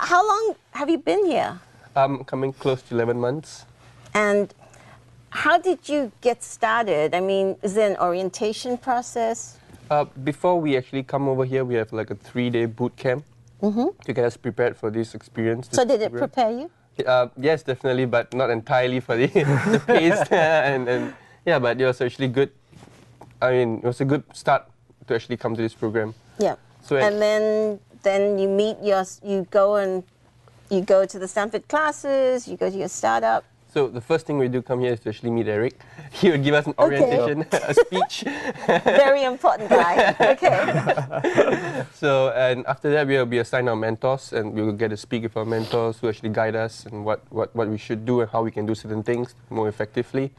How long have you been here? Coming close to 11 months. And how did you get started? I mean, is there an orientation process? Before we actually come over here, we have like a 3-day boot camp to get us prepared for this experience. So did it prepare you? Yes, definitely, but not entirely for the, the pace. and yeah, but it was actually good. I mean, it was a good start to actually come to this program. Yeah. So and then you meet you go to the Stanford classes, you go to your startup. So the first thing we do come here is to actually meet Eric. He would give us an orientation, a speech. Very important guy. Okay. So, and after that, we'll be assigned our mentors, and we will get to speak with our mentors who actually guide us and what we should do and how we can do certain things more effectively.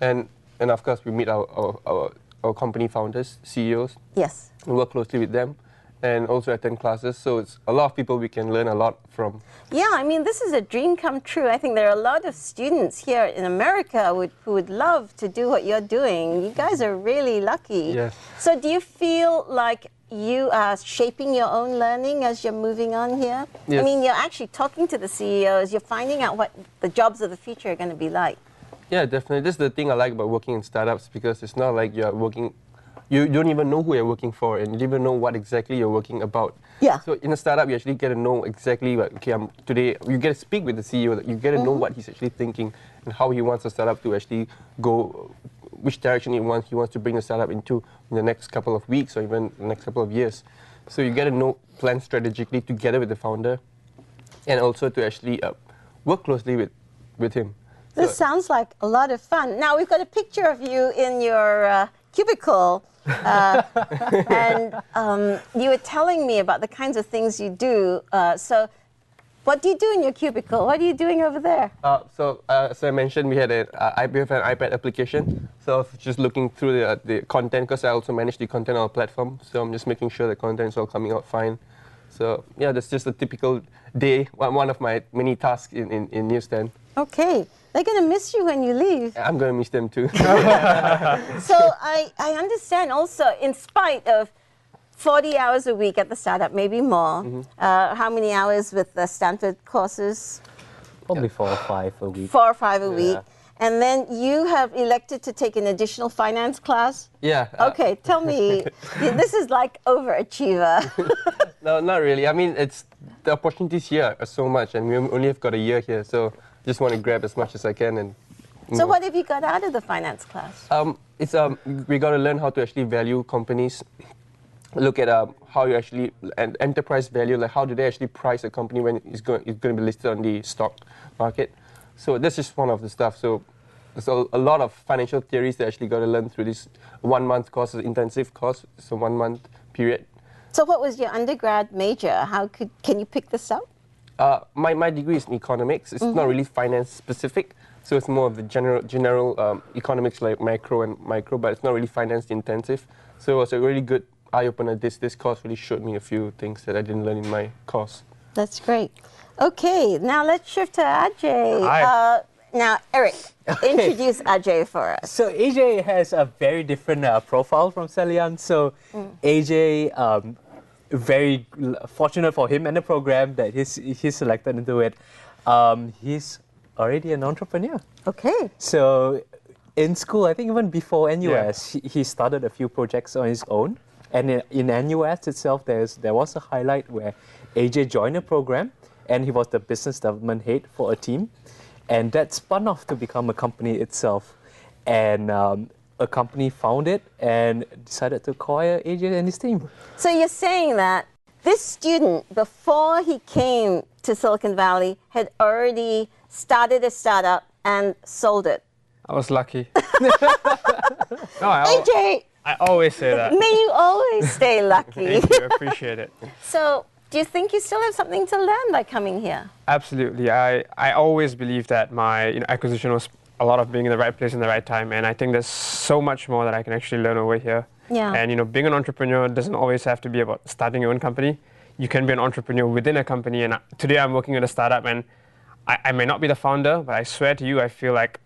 And of course, we meet our company founders, CEOs. Yes. And work closely with them, and also attend classes. So it's a lot of people we can learn a lot from. Yeah, I mean, this is a dream come true. I think there are a lot of students here in America who would love to do what you're doing. You guys are really lucky. Yes. So do you feel like you are shaping your own learning as you're moving on here? Yes. I mean, you're actually talking to the CEOs, you're finding out what the jobs of the future are going to be like. Yeah, definitely. This is the thing I like about working in startups, because it's not like you're working, you don't even know who you're working for, and you don't even know what exactly you're working about. Yeah. So in a startup, you actually get to know exactly what, okay, today, you get to speak with the CEO, you get to know what he's actually thinking and how he wants the startup to actually go, which direction he wants to bring the startup into in the next couple of weeks or even the next couple of years. So you get to know, plan strategically together with the founder, and also to actually work closely with him. This sounds like a lot of fun. Now, we've got a picture of you in your cubicle, and you were telling me about the kinds of things you do. So what do you do in your cubicle? What are you doing over there? So as I mentioned, we have an iPad application. So I was just looking through the content, because I also manage the content on our platform. So I'm just making sure the content is all coming out fine. So yeah, that's just a typical day, one of my many tasks in Newsstand. Okay. They're going to miss you when you leave. I'm going to miss them too. So I understand also, in spite of 40 hours a week at the startup, maybe more, how many hours with the Stanford courses? Probably 4 or 5 a week. 4 or 5 a week. And then you have elected to take an additional finance class? Yeah. Okay, tell me, this is like overachiever. No, not really. I mean, the opportunities here are so much, and we only have got a year here, so just want to grab as much as I can. And so what have you got out of the finance class? We got to learn how to actually value companies, look at how you actually, and enterprise value, like how do they actually price a company when it's going to be listed on the stock market. So this is one of the stuff. So there's a lot of financial theories that actually got to learn through this 1-month course, intensive course, so 1-month period. So what was your undergrad major? Can you pick this up? My degree is in economics. It's not really finance specific, so it's more of the general economics, like macro and micro, but it's not really finance intensive. So it was a really good eye opener. This course really showed me a few things that I didn't learn in my course. That's great. Okay, now let's shift to Ajay. Hi. Now, Eric, introduce Ajay for us. So AJ has a very different profile from Selian. So AJ, very fortunate for him and the program that he's selected into it. He's already an entrepreneur. Okay. So in school, I think even before NUS, he started a few projects on his own. And in NUS itself, there was a highlight where AJ joined a program, and he was the business development head for a team. And that spun off to become a company itself. And a company found it and decided to acquire AJ and his team. So you're saying that this student, before he came to Silicon Valley, had already started a startup and sold it. I was lucky. AJ! I always say that. May you always stay lucky. Thank you, appreciate it. So, do you think you still have something to learn by coming here? Absolutely. I always believe that my acquisition was a lot of being in the right place in the right time, and I think there's so much more that I can actually learn over here. Yeah. And being an entrepreneur doesn't always have to be about starting your own company. You can be an entrepreneur within a company, and today I'm working at a startup, and I may not be the founder, but I swear to you, I feel like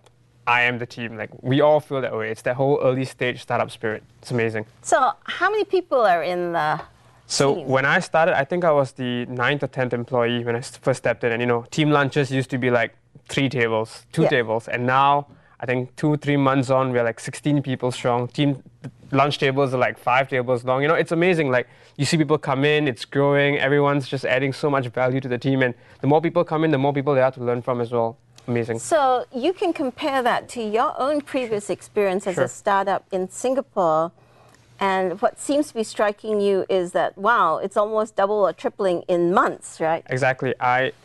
I am the team. Like, we all feel that way. It's that whole early stage startup spirit. It's amazing. So, how many people are in the So team? when I started, I think I was the 9th or 10th employee when I first stepped in. And, you know, team lunches used to be like 3 tables, 2 Yeah. tables. And now, I think 2-3 months on, we're like 16 people strong. Team lunch tables are like 5 tables long. You know, it's amazing. Like, you see people come in, it's growing. Everyone's just adding so much value to the team. And the more people come in, the more people there are to learn from as well. Amazing. So you can compare that to your own previous experience as Sure. a startup in Singapore. And what seems to be striking you is that, wow, it's almost double or tripling in months, right? Exactly.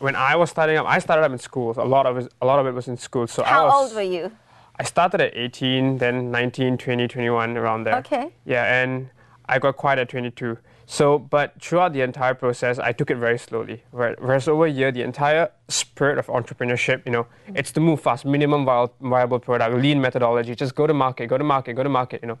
When I was starting up, I started up in schools. A lot of it was in school. So How old were you? I started at 18, then 19, 20, 21, around there. Okay. Yeah, and I got quiet at 22. So, but throughout the entire process, I took it very slowly. Whereas over a year, the entire spirit of entrepreneurship, you know, it's to move fast, minimum viable product, lean methodology, just go to market, go to market, go to market, you know.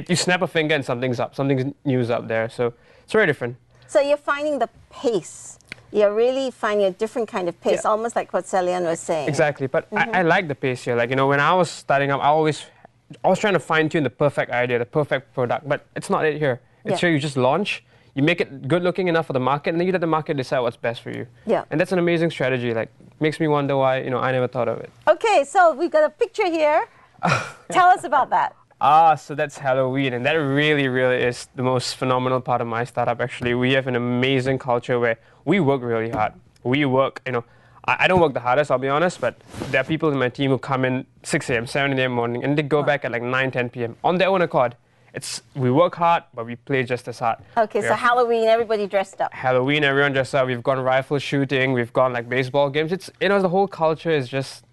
You snap a finger and something's up, something new's up there. So it's very different. So you're finding the pace. You're really finding a different kind of pace, Yeah. almost like what Celian was saying. Exactly, but I like the pace here. Like, you know, when I was starting up, I was trying to fine tune the perfect idea, the perfect product, but it's not it here. It's Yeah. here you just launch, you make it good looking enough for the market, and then you let the market decide what's best for you. Yeah. And that's an amazing strategy. Like, makes me wonder why, you know, I never thought of it. Okay, so we've got a picture here. Tell us about that. So that's Halloween, and that really, really is the most phenomenal part of my startup, actually. We have an amazing culture where we work really hard. We work, you know, I don't work the hardest, I'll be honest, but there are people in my team who come in 6 a.m., 7 a.m. morning, and they go back at like 9, 10 p.m. on their own accord. We work hard, but we play just as hard. Okay, We so are- Halloween, everybody dressed up. Halloween, everyone dressed up. We've gone rifle shooting. We've gone like baseball games. It's, you know, the whole culture is just,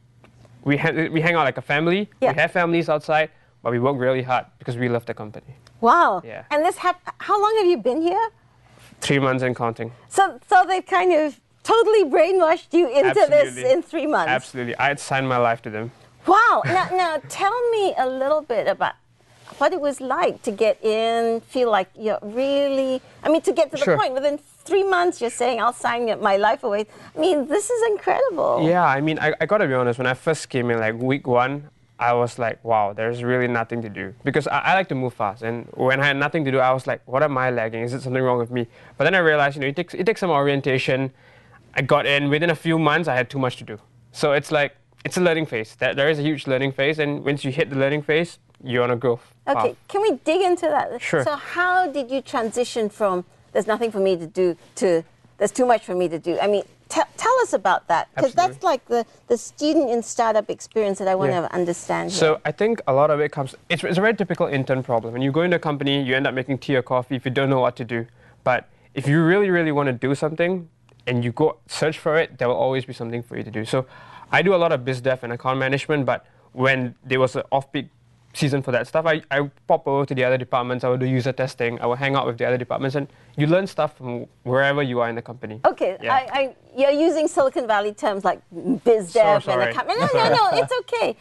we hang out like a family. Yeah. We have families outside, but we work really hard because we love the company. Wow. Yeah. And how long have you been here? 3 months and counting. So they've kind of totally brainwashed you into this Absolutely. in 3 months. Absolutely. I had signed my life to them. Wow. Now tell me a little bit about what it was like to get in, feel like you're really, I mean, to get to the Sure. point. Within 3 months, you're saying, I'll sign my life away. I mean, this is incredible. Yeah, I mean, I got to be honest. When I first came in, like week 1, I was like, wow, there's really nothing to do. Because I like to move fast. And when I had nothing to do, I was like, what am I lagging? Is it something wrong with me? But then I realized, you know, it takes some orientation. I got in. Within a few months, I had too much to do. So it's like, it's a learning phase. There is a huge learning phase. And once you hit the learning phase, you're on a growth Okay, path. can we dig into that? Sure. So how did you transition from there's nothing for me to do to there's too much for me to do? I mean, tell us about that, because that's like the student in startup experience that I want Yeah. to understand here. So I think a lot of it comes, it's a very typical intern problem. When you go into a company, you end up making tea or coffee if you don't know what to do. But if you really, really want to do something and you go search for it, there will always be something for you to do. So I do a lot of biz dev and account management, but when there was an off-peak season for that stuff, I pop over to the other departments. I would do user testing. I would hang out with the other departments, and you learn stuff from wherever you are in the company. Okay, Yeah. you're using Silicon Valley terms like biz So dev and sorry. account. No, it's okay.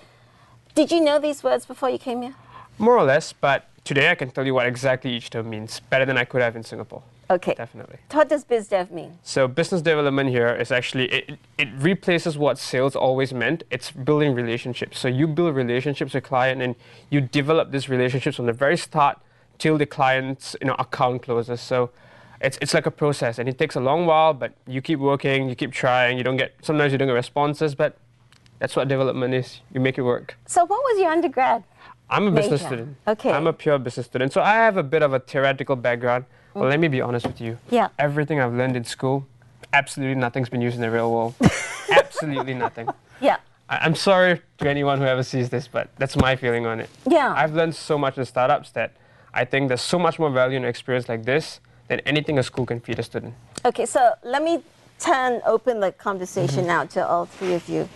Did you know these words before you came here? More or less, but today I can tell you what exactly each term means, better than I could have in Singapore. Okay. Definitely. What does biz dev mean? So business development here is actually, it replaces what sales always meant. It's building relationships. So you build relationships with client and you develop these relationships from the very start till the client's account closes. So it's like a process, and it takes a long while, but you keep working, you keep trying. Sometimes you don't get responses, but that's what development is. You make it work. So what was your undergrad? I'm a business Major. student. Okay. I'm a pure business student. So I have a bit of a theoretical background. Well, let me be honest with you. Yeah. Everything I've learned in school, absolutely nothing's been used in the real world. Absolutely nothing. Yeah. I'm sorry to anyone who ever sees this, but that's my feeling on it. Yeah. I've learned so much in startups that I think there's so much more value in an experience like this than anything a school can feed a student. Okay, so let me open the conversation now to all three of you.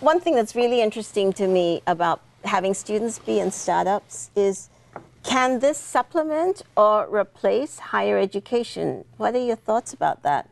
One thing that's really interesting to me about having students be in startups is, can this supplement or replace higher education? What are your thoughts about that?